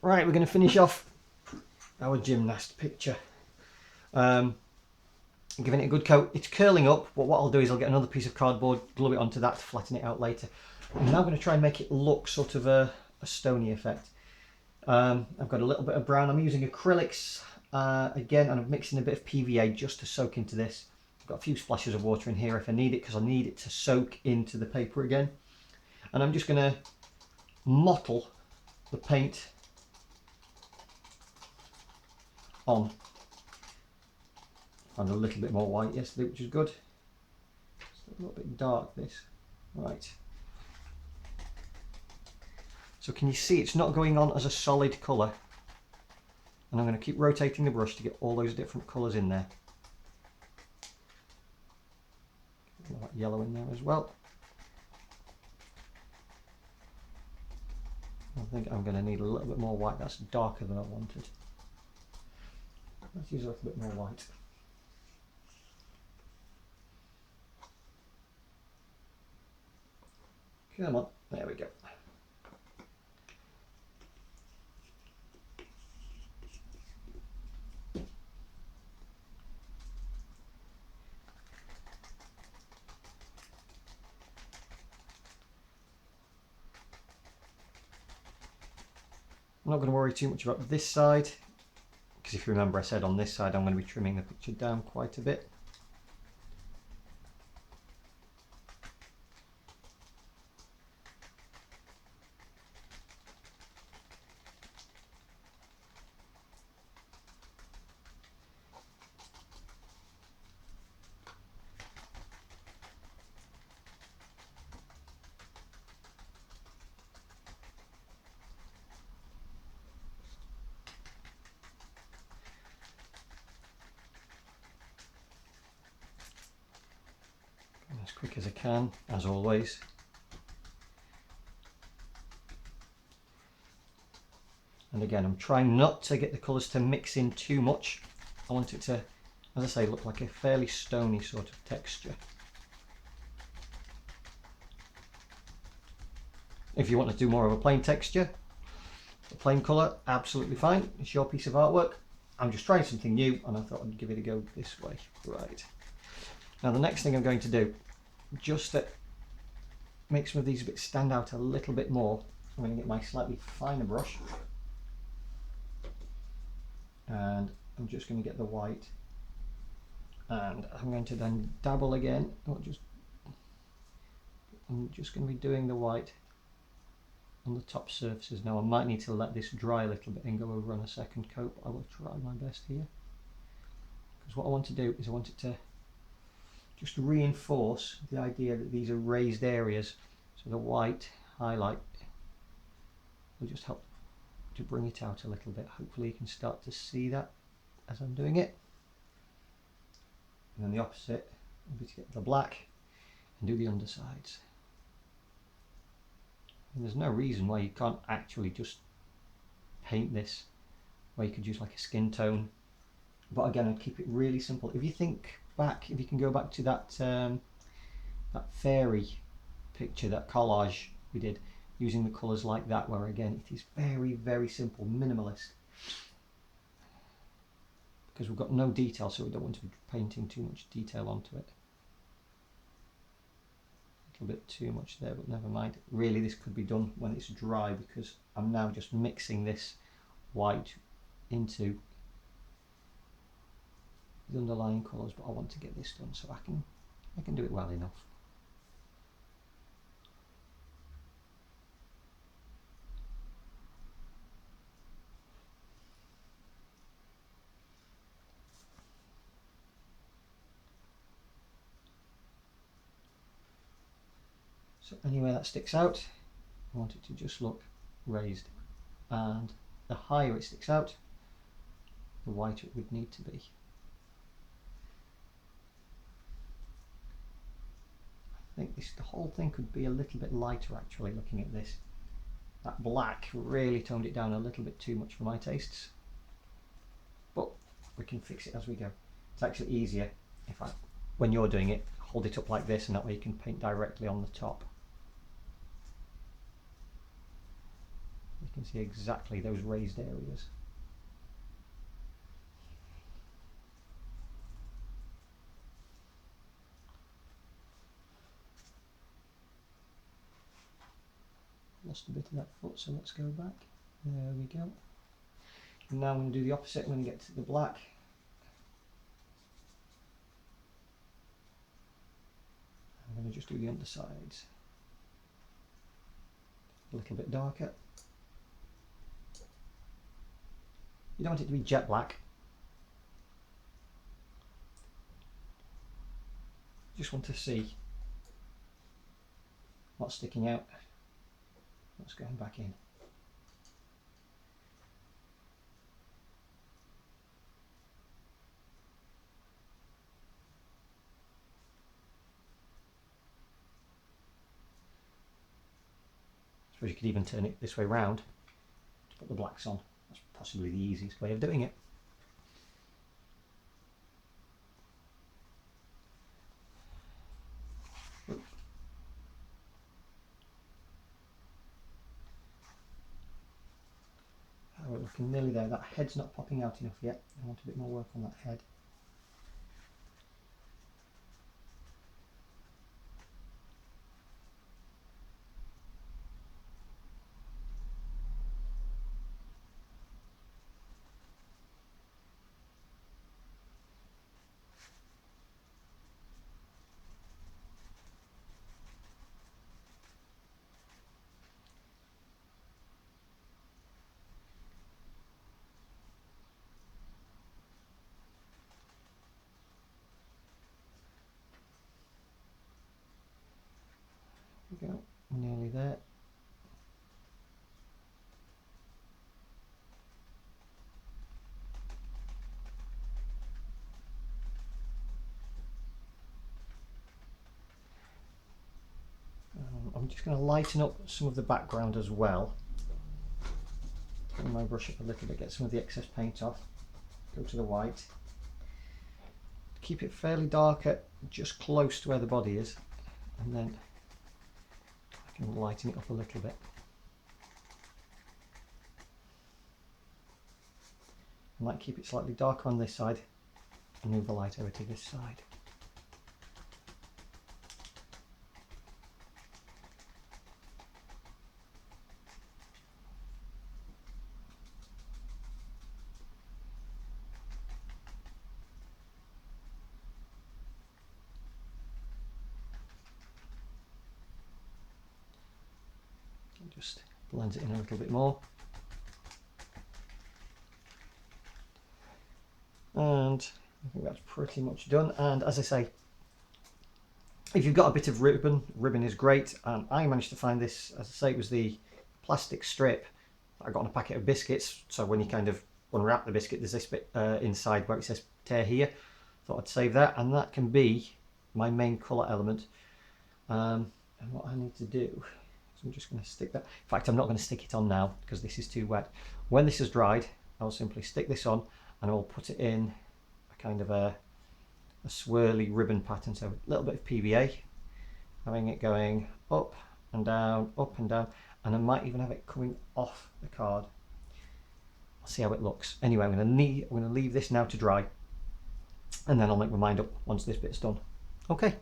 Right, we're going to finish off our gymnast picture. Giving it a good coat. It's curling up, but what I'll do is I'll get another piece of cardboard, glue it onto that to flatten it out later. I'm now going to try and make it look sort of a stony effect. I've got a little bit of brown. I'm using acrylics again, and I'm mixing a bit of PVA just to soak into this. I've got a few splashes of water in here if I need it, because I need it to soak into the paper again. And I'm just going to mottle the paint on. And a little bit more white yesterday, which is good. It's a little bit dark, this. Right. So can you see it's not going on as a solid colour? And I'm going to keep rotating the brush to get all those different colours in there. Get that yellow in there as well. I think I'm going to need a little bit more white. That's darker than I wanted. Let's use a little bit more white. Come on, there we go. I'm not going to worry too much about this side, because if you remember I said on this side I'm going to be trimming the picture down quite a bit. As quick as I can, as always. And again, I'm trying not to get the colours to mix in too much. I want it to, as I say, look like a fairly stony sort of texture. If you want to do more of a plain texture, a plain colour, absolutely fine. It's your piece of artwork. I'm just trying something new and I thought I'd give it a go this way. Right. Now the next thing I'm going to do, just to make some of these bits stand out a little bit more, I'm going to get my slightly finer brush and I'm just going to get the white, and I'm going to then dabble again. I'm just going to be doing the white on the top surfaces. Now I might need to let this dry a little bit and go over on a second coat. I will try my best here, because what I want to do is I want it to just reinforce the idea that these are raised areas, so the white highlight will just help to bring it out a little bit. Hopefully you can start to see that as I'm doing it. And then the opposite will be to get the black and do the undersides. And there's no reason why you can't actually just paint this, where you could use like a skin tone, but again I'd keep it really simple. If you think back, if you can go back to that that fairy picture, that collage we did using the colours like that, where again it is very, very simple, minimalist, because we've got no detail, so we don't want to be painting too much detail onto it. A little bit too much there, but never mind. Really this could be done when it's dry, because I'm now just mixing this white into the underlying colours, but I want to get this done so I can do it well enough. So anywhere that sticks out, I want it to just look raised, and the higher it sticks out, the whiter it would need to be. I think the whole thing could be a little bit lighter actually, looking at this. That black really toned it down a little bit too much for my tastes, but we can fix it as we go. It's actually easier if when you're doing it, hold it up like this, and that way you can paint directly on the top. You can see exactly those raised areas. Lost a bit of that foot, so let's go back. There we go. And now I'm going to do the opposite. I'm going to get to the black. I'm going to just do the undersides. A little bit darker. You don't want it to be jet black. You just want to see what's sticking out, what's going back in. I suppose you could even turn it this way round to put the blacks on. That's possibly the easiest way of doing it. We're looking nearly there. That head's not popping out enough yet. I want a bit more work on that head. There we go, nearly there. I'm just going to lighten up some of the background as well. Bring my brush up a little bit, get some of the excess paint off. Go to the white. Keep it fairly dark at just close to where the body is, and then I can lighten it up a little bit. I might keep it slightly darker on this side and move the light over to this side. Just blends it in a little bit more. And I think that's pretty much done. And as I say, if you've got a bit of ribbon is great. I managed to find this, as I say, it was the plastic strip that I got on a packet of biscuits. So when you kind of unwrap the biscuit, there's this bit inside where it says tear here. Thought I'd save that, and that can be my main colour element. And what I need to do, I'm just going to stick that. In fact, I'm not going to stick it on now because this is too wet. When this has dried, I'll simply stick this on and I'll put it in a kind of a swirly ribbon pattern. So a little bit of PVA, having it going up and down, and I might even have it coming off the card. I'll see how it looks. Anyway, I'm going to leave this now to dry, and then I'll make my mind up once this bit's done. Okay.